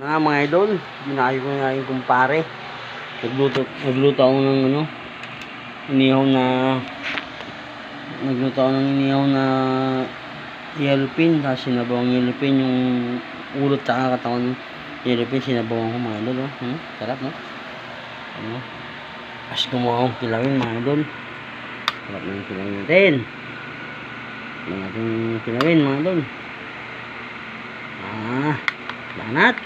Mga idol, ginayo ko na yung kumpare. Nagluto ako ng inihaw na yellow pin. Tapos sinabawang yellow pin yung ulot tsaka katawan ng yellow pin. Sinabawang ko mga idol. Sarap, no? Tapos gumawa akong kilawin mga idol. Sarap na yung kilawin natin. Kilawin mga idol. Banat.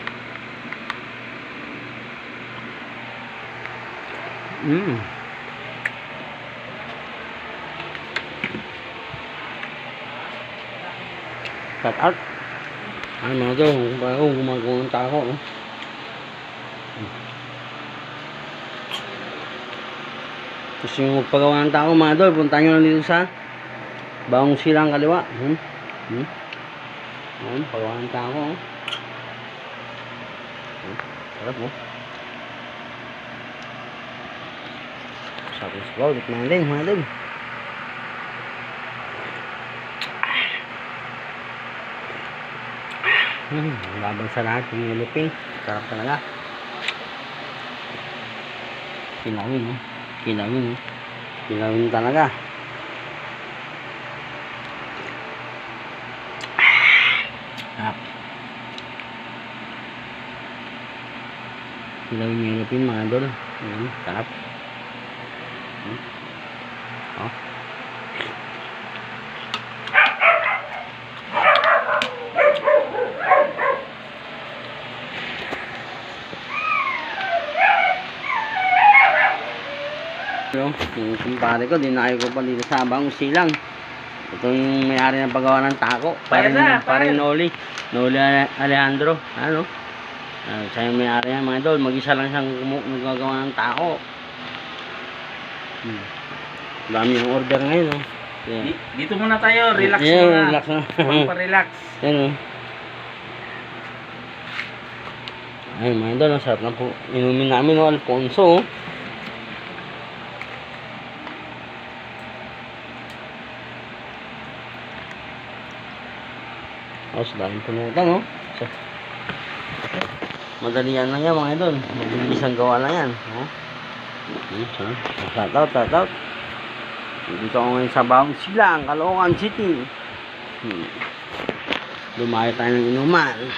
Cut out. Ay mga idol, kung gumagawa ng tako, no? Gusto nyo magpagawa ng tako mga idol, punta nyo lang dito sa Bagong Silang kaliwa. Pagawa ng tako, oh. Sarap, mo. Sapos wow, ulit natin mga idol. Labang sa lahat yung yellow pink. Sarap talaga. Kilawin, no? Kilawin talaga. Kilawin yung yellow pink mga idol. Sarap. Yung kumpare ko, dinayo ko pa dito sa Bagong Silang. Ito yung may-ari ng paggawa ng tako. Paring Noli Alejandro. Ano? Siya yung may-ari yan mga idol. Mag-isa lang siyang nagagawa ng tako. Dami yung order ngayon, no? Yeah. Dito muna tayo, relax muna. Relax na. Magpa-relax. Yan, no? Ay mga idol, sarap na po. Inumin namin, no? Alfonso, oh. Tapos daming punutan, no? Madali yan lang yan mga idol. Mabilis ang gawa lang yan, no? Shout out. Dito ako ngayon sa Bagong Silang, Caloocan City. Lumayo tayo ng inuman.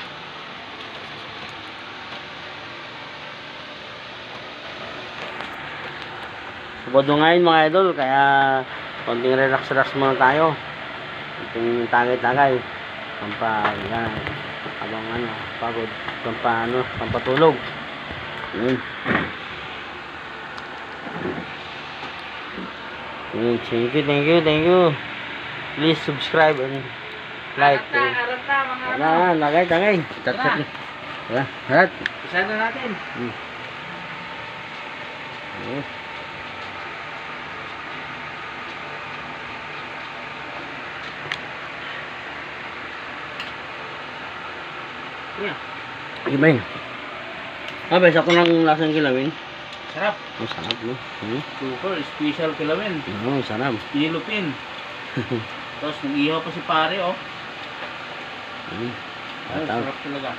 Sabado ngayon mga idol, kaya konting relax muna tayo. Konting tagay-tagay. Yan. Abang pagod. Pampatulog. Thank you. Please subscribe and like. Tagay. Chat. Harat. Isa na natin. Iba yun. Besa ko ng lasang kilawin. Sarap. Sarap, no? Super, special kilawin. Sarap. Yellow pin. Tapos nag-ihaw pa si pare, oh. Sarap talaga.